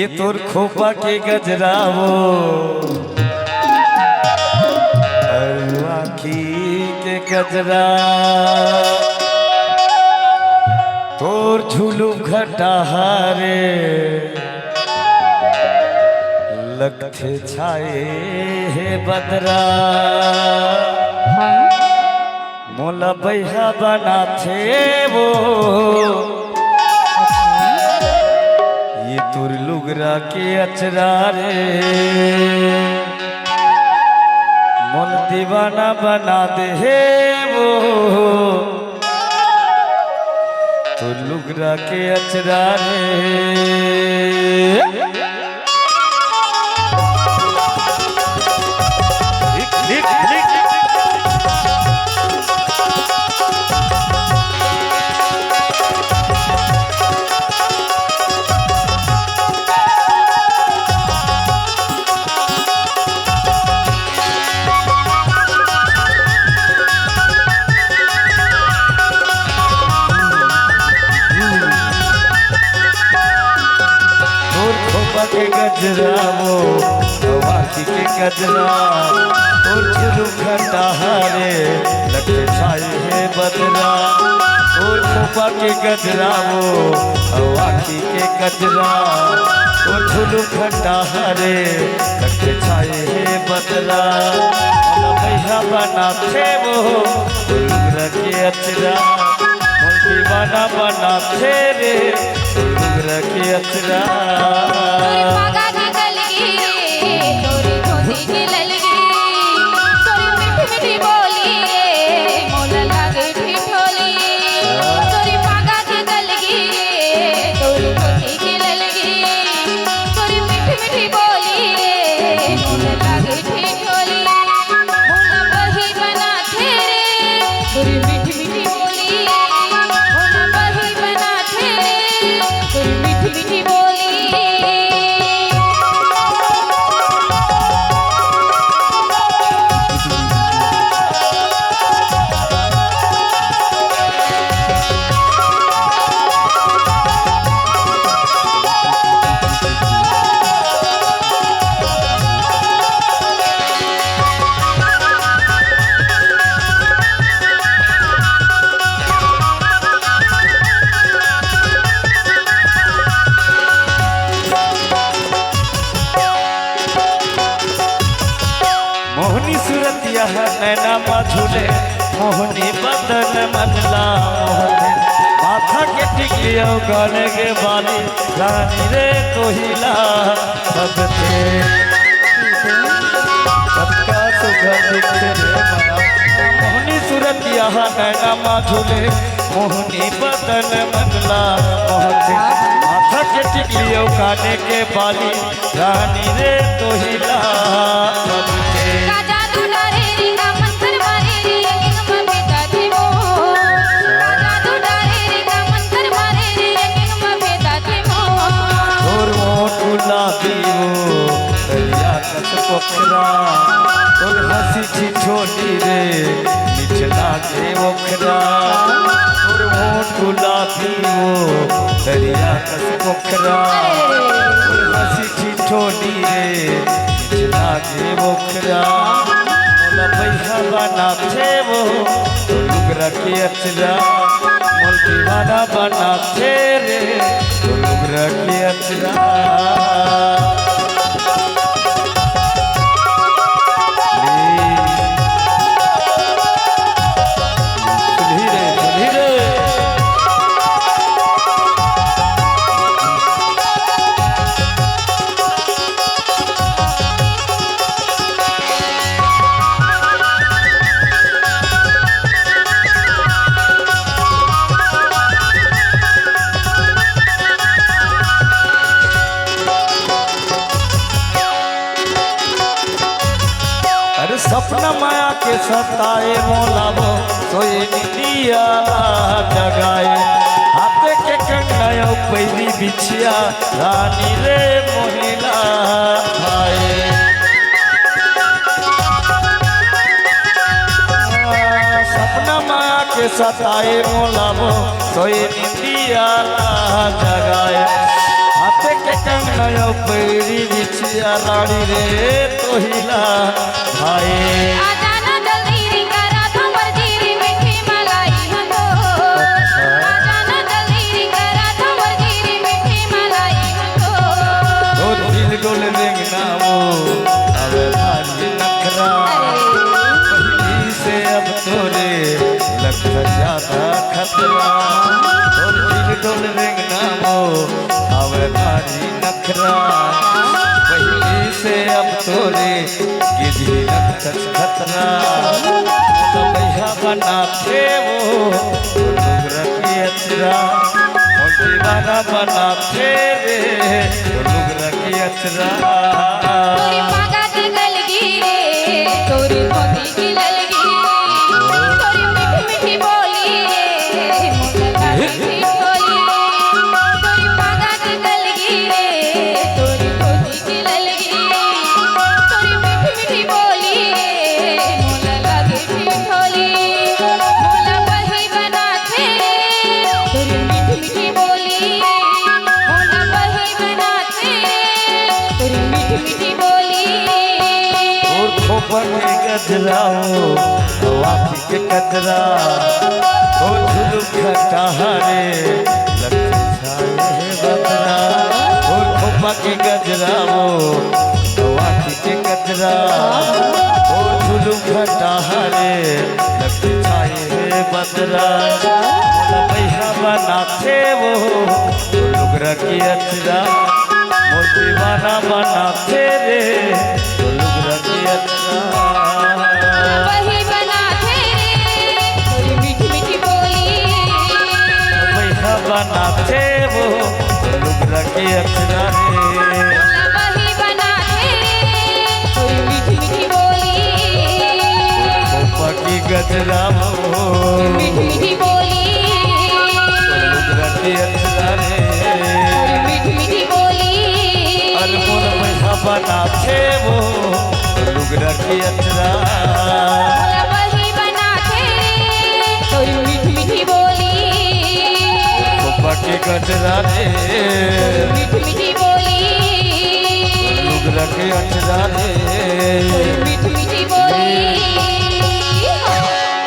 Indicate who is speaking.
Speaker 1: ये तोर खोपा के गजरावो आखी के गजरा तोर झूलू घटाहारे लगते छाए हे बदरा मोला बैहा बना थे वो ये तुर लुगरा के अचरा रे मोल दीवाना बना दे वो तो लुगरा के अचरा रे के गजरा वो वाकी के गजरा और झुलू घटाहारे लगे छाए है बदरा और खोपा के गजरा वो वाकी के गजरा और झुलू घटाहारे लगे छाए है बदरा भैया बना थे वो लुगरा के अचरा दीवाना बना थे रे लुगरा के अचरा मोहनी सूरत यह नैना मझुले मोहनी बदन मनला मोहने माथा के टिकियो गाने के बाली रानी रे कोहिला सबते सबका सुगंध दिखते रे मना मोहनी सूरत यह नैना मझुले मोहनी बदन मनला मोहने माथा के टिकियो गाने के बाली रानी रे कोहिला पोखरा और हंसी छिछोली रे निचला के ओखरा और मोट गुलाबी वो दरिया कस पोखरा और हंसी छिछोली रे निचला के ओखरा मोला पैसा बना थे वो तो लुगरा के अचरा मोल दीवाना बना थे रे तो लुगरा के अचरा सपना माया के सताए मोलावो सोए निदिया जगाए हाथे के कंगना पैरी बिछिया रानी रे मोहिला भाई सपना माया के सताए मोलावो सोए निदिया जगाए हाथे के कंगना पैरी बिछिया लाड़ी रे तोहिला भाई
Speaker 2: आजाना जल्दी रिंगारा थमर जीरी मीठी मलाई हंदो आजाना जल्दी रिंगारा थमर जीरी मीठी मलाई हंदो
Speaker 1: और दिल गोल रेंगना वो अब भारी नखरा पहली से अब तोरे लग ज्यादा खतरा और दिल गोल रेंगना वो अब भारी नखरा पहली से अब तोरे गिरी लग खतरा भैया बनाते वो रखी अचरा दीवाना बनाते रे रखी अचरा
Speaker 2: तोरी पागा के गलगी रे तोरी धोती की ललगी तोरी मीठी मीठी बोली रे मुंडा मीठी बोली तोरी पागा के गलगी रे तोरी धोती की ललगी तोरी मीठी मीठी बोली रे मुंडा लगी ठिठोली मोला वही बनाते तोरी मीठी मीठी बोली मोला वही बनाते तोरी मीठी मीठी बोली
Speaker 1: और खोपन के गजरा हो वापी के कचरा ओ झुलू खटा रे लख छाए बदरा और खोपा के गजरा हो वापी के कचरा ओ झुलू खटा रे लख छाए बदरा भैया बनाते वो लुगरा की अचरा मोर दीवाना बनाते रे लुगरा की अचरा
Speaker 2: वही बनाते तोरी मीठी मीठी बोली
Speaker 1: भैया बनाते वो लुगरा की अचरा रे
Speaker 2: वही बनाते तोरी मीठी मीठी बोली
Speaker 1: खोपा की गजरा वो
Speaker 2: मीठी मीठी बोली
Speaker 1: लुगरा की अचरा रे
Speaker 2: तोरी मीठी मीठी बोली
Speaker 1: अनमोल भैया बनाते वो लुगरा की अचरा
Speaker 2: वही बनाते तोरी मीठी मीठी बोली
Speaker 1: खोपा की गजरा रे
Speaker 2: मीठी मीठी बोली
Speaker 1: लुगरा की अचरा रे